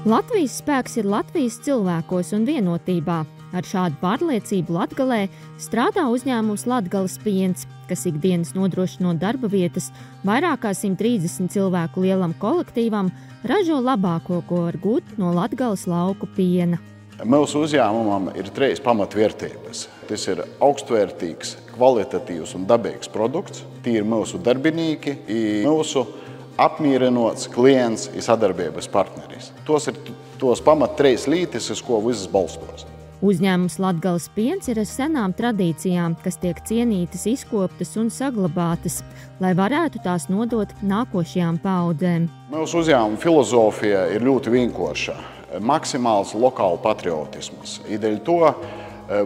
Latvijas spēks ir Latvijas cilvēkos un vienotībā. Ar šādu pārliecību Latgalē strādā uzņēmums Latgales piens, kas ikdienas nodrošinot darba vietas vairāk kā 130 cilvēku lielam kolektīvam, ražo labāko, ko var gūt no Latgales lauku piena. Mūsu uzņēmumam ir 3 pamatvērtības. Tas ir augstvērtīgs, kvalitatīvs un dabīgs produkts. Tie ir mūsu darbinieki, mūsu apmierinots klients un sadarbības partneris. Tos ir tos pamat 3 lītis, uz ko visas balstos. Uzņēmums Latgales piens ir ar senām tradīcijām, kas tiek cienītas, izkoptas un saglabātas, lai varētu tās nodot nākošajām paaudzēm. Mūsu uzņēmuma filozofija ir ļoti vienkārša. Maksimāls lokāla patriotisms. Dēļ to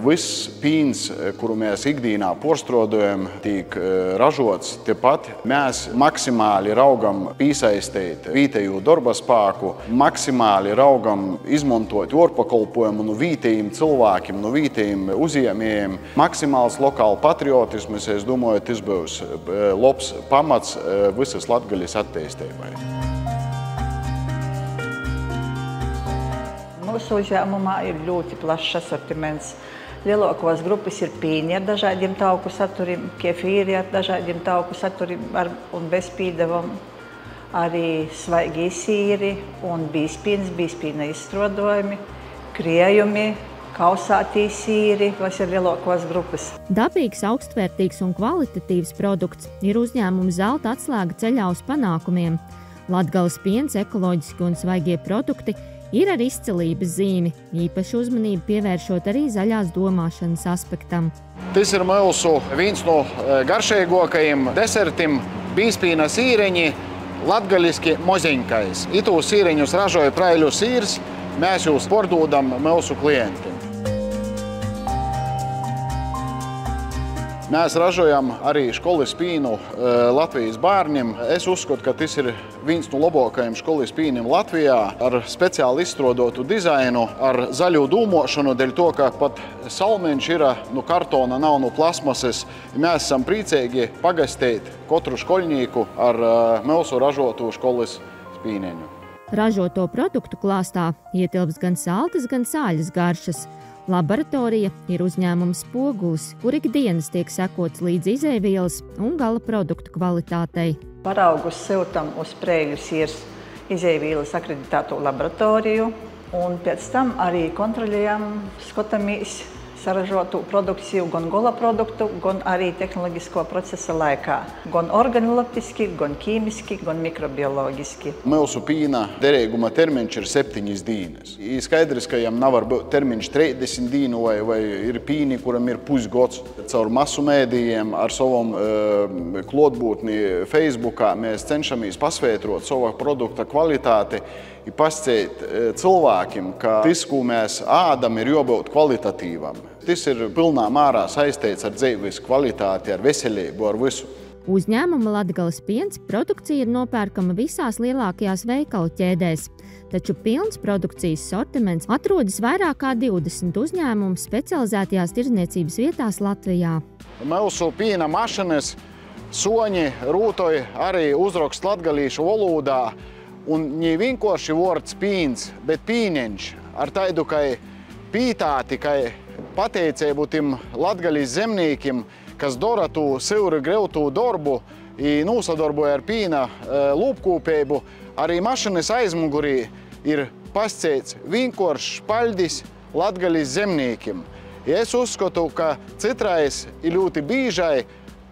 viss pīns, kuru mēs ikdienā porstrodojam, tiek ražots tepat. Mēs maksimāli raugam piesaistīt vietējo darba spēku, maksimāli raugam izmantot orpakalpojumu no vietējiem cilvēkiem, no vietējiem uzņēmējiem. Maksimāls lokāla patriotisms, es domāju, tas būs labs pamats visas Latgales attīstībai. Mūsu uzņēmumā ir ļoti plašs asortiments. Lielākās grupas ir pīni ar dažādiem tauku saturiem, kefīri ar dažādiem tauku saturiem un bez pīdevam, arī svaigi sīri un bīspīna izstrādājumi, kriejumi, kausātī sīri, kas ir lielākās grupas. Dabīgs, augstvērtīgs un kvalitatīvs produkts ir uzņēmuma zelta atslēga ceļā uz panākumiem. Latgales piens, ekoloģiski un svaigie produkti ir ar izcilības zīmi, īpaši uzmanību pievēršot arī zaļās domāšanas aspektam. Tas ir mūsu viens no garšīgākajiem desertiem – bīspīna sīreņi, latgaliski mozeņkais. Itūs sīreņus ražoja Praiļu sīrs, mēs jūs pārdodam mūsu klientiem. Mēs ražojam arī školas pīnu Latvijas bērniem. Es uzskatu, ka tas ir viens no labākajiem školas pīniem Latvijā ar speciāli izstrādātu dizainu, ar zaļu dūmošanu, dēļ to, ka pat salmiņš ir no kartona, nav no plasmasas. Mēs esam priecīgi pagastīt katru škoļnieku ar mūsu ražotu školas pīneņu. Ražoto produktu klāstā ietilps gan saltas, gan sāļas garšas. Laboratorija ir uzņēmums Spogulis, kur ikdienas tiek sekots līdz izēvielas un gala produktu kvalitātei. Paraugus siltam uz Praiļu sīrs izēvielas akreditēto laboratoriju un pēc tam arī kontrolējam, skatāmies saražotu produkciju, gan gala produktu, gan arī tehnoloģisko procesa laikā. Gan organolaptiski, gan ķīmiski, gan mikrobioloģiski. Mūsu pīna derīguma termiņš ir 7 dienas. Skaidrs, ka jām nevar būt termiņš 30 dienu vai ir pīni, kuram ir pusgads. Caur masu mēdījiem ar savam klātbūtni Facebookā mēs cenšamies pasveitrot savu produkta kvalitāti i pasciet cilvēkiem, ka tas, ko mēs ādam, ir jābūt kvalitatīvam. Tas ir pilnā mērā saistīts ar dzīves kvalitāti, ar veselību, ar visu. Uzņēmuma Latgales piens produkcija ir nopērkama visās lielākajās veikalu ķēdēs, taču pilns produkcijas sortiments atrodas vairāk kā 20 uzņēmumu specializētajās tirdzniecības vietās Latvijā. Mūsu pīna mašinas, soņi, rūtoji arī uzrakst latgalīšu valodā. Un ne vienkārši vārds pīns, bet pīneņš ar taidu kai pītāti, kai pateicību tim Latgalis zemniekiem, kas dara tū sivri greutu darbu i nūsadarboja ar pīna lūpkūpeibu. Arī mašinas aizmugurī ir pasceits vienkāršs paļdis Latgalis zemniekiem. Es uzskatu, ka citrais ir ļoti bīžai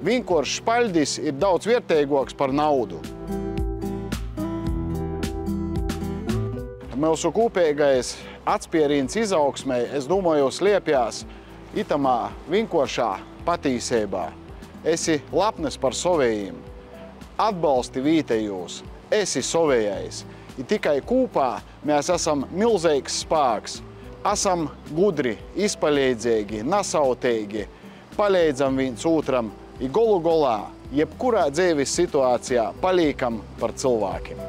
vienkāršs paļdis ir daudz vērtīgāks par naudu. Mūsu kopīgais atspēriens izaugsmei, es domāju, sliepjās itamā vienkāršā patīsībā. Esi lapnes par savējiem, atbalsti vietējos, esi savējais. I tikai kopā mēs esam milzīgs spēks. Esam gudri, izpalīdzīgi, nasautīgi, palīdzam viens otram i golu golā, jebkurā dzīves situācijā palīkam par cilvēkiem.